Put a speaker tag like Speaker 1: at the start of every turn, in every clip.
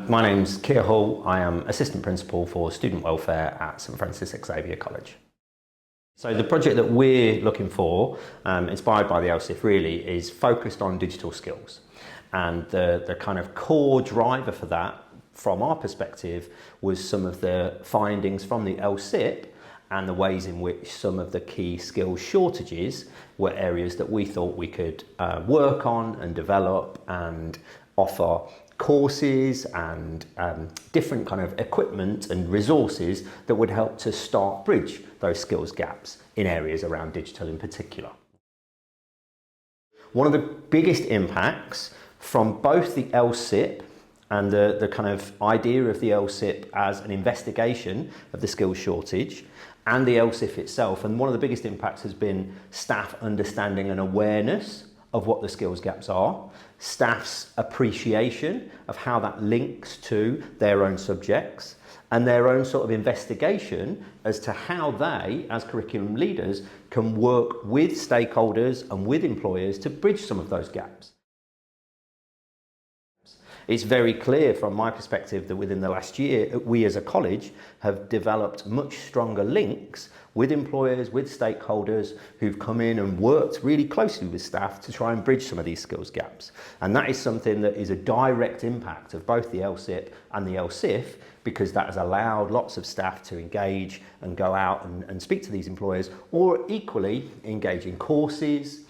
Speaker 1: My name's Kier Hull. I am Assistant Principal for Student Welfare at St Francis Xavier College. So the project that we're looking for, inspired by the LSIF really, is focused on digital skills. And the kind of core driver for that, from our perspective, was some of the findings from the LSIP and the ways in which some of the key skills shortages were areas that we thought we could work on and develop and offer courses and different kind of equipment and resources that would help to start bridge those skills gaps in areas around digital in particular. One of the biggest impacts from both the LSIP and the kind of idea of the LSIP as an investigation of the skills shortage and the LSIF itself, and one of the biggest impacts has been staff understanding and awareness of what the skills gaps are, staff's appreciation of how that links to their own subjects, and their own sort of investigation as to how they, as curriculum leaders, can work with stakeholders and with employers to bridge some of those gaps. It's very clear from my perspective that within the last year, we as a college have developed much stronger links with employers, with stakeholders who've come in and worked really closely with staff to try and bridge some of these skills gaps. And that is something that is a direct impact of both the LSIP and the LSIF, because that has allowed lots of staff to engage and go out and speak to these employers, or equally engage in courses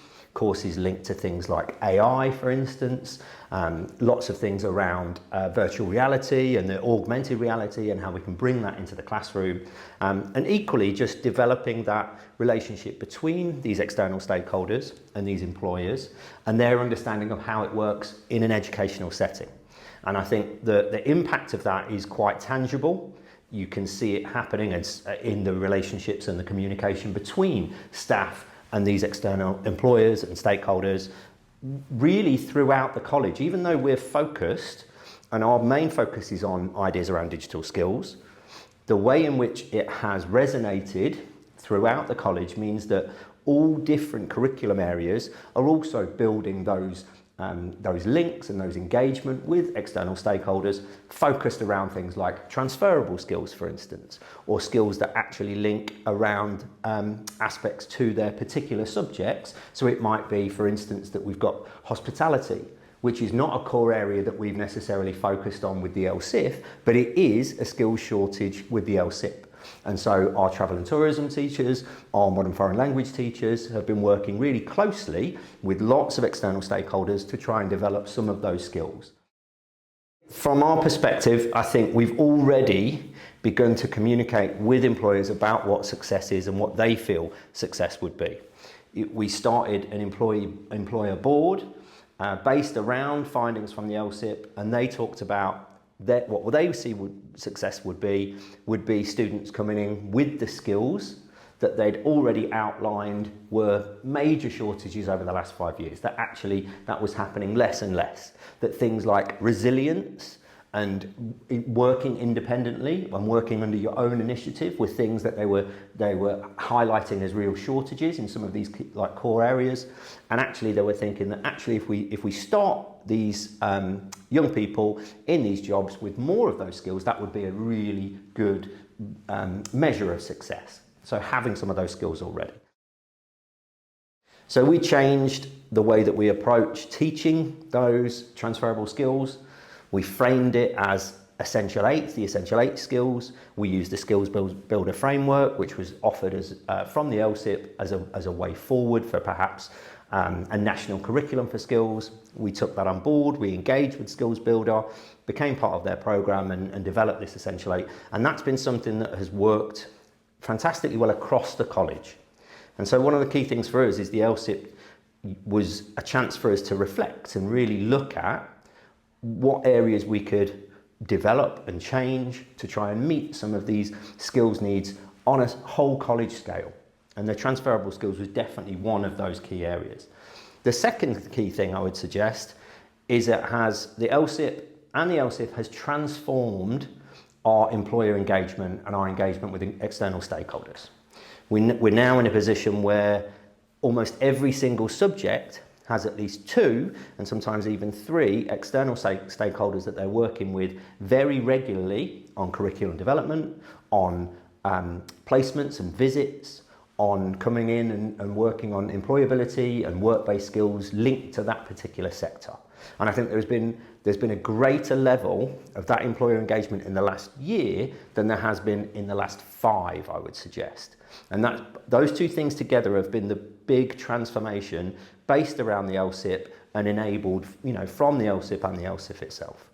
Speaker 1: linked to things like AI, for instance, lots of things around virtual reality and the augmented reality and how we can bring that into the classroom, and equally just developing that relationship between these external stakeholders and these employers and their understanding of how it works in an educational setting. And I think the impact of that is quite tangible. You can see it happening in the relationships and the communication between staff and these external employers and stakeholders really throughout the college. Even though we're focused, and our main focus is on ideas around digital skills, the way in which it has resonated throughout the college means that all different curriculum areas are also building those links and those engagement with external stakeholders focused around things like transferable skills, for instance, or skills that actually link around aspects to their particular subjects. So it might be, for instance, that we've got hospitality, which is not a core area that we've necessarily focused on with the LSIF, but it is a skills shortage with the LSIP. And so our travel and tourism teachers, our modern foreign language teachers have been working really closely with lots of external stakeholders to try and develop some of those skills. From our perspective, I think we've already begun to communicate with employers about what success is and what they feel success would be. We started an employer board based around findings from the LSIP, and they talked about what they see success would be students coming in with the skills that they'd already outlined were major shortages over the last 5 years, that actually that was happening less and less, that things like resilience and working independently and working under your own initiative were things that they were highlighting as real shortages in some of these like core areas. And actually they were thinking that actually if we start these young people in these jobs with more of those skills, that would be a really good measure of success. So having some of those skills already. So we changed the way that we approach teaching those transferable skills. We framed it as Essential 8, the Essential 8 skills. We used the Skills Builder framework, which was offered as from the LSIP as a way forward for perhaps a national curriculum for skills. We took that on board, we engaged with Skills Builder, became part of their program and developed this Essential 8. And that's been something that has worked fantastically well across the college. And so one of the key things for us is the LSIP was a chance for us to reflect and really look at what areas we could develop and change to try and meet some of these skills needs on a whole college scale. And the transferable skills was definitely one of those key areas. The second key thing I would suggest is that the LSIP and the LSIF has transformed our employer engagement and our engagement with external stakeholders. We're now in a position where almost every single subject has at least 2 and sometimes even 3 external stakeholders that they're working with very regularly on curriculum development, on placements and visits, on coming in and working on employability and work-based skills linked to that particular sector. And I think there's been a greater level of that employer engagement in the last year than there has been in the last 5, I would suggest. And those two things together have been the big transformation based around the LSIP and enabled, from the LSIP and the LSIP itself.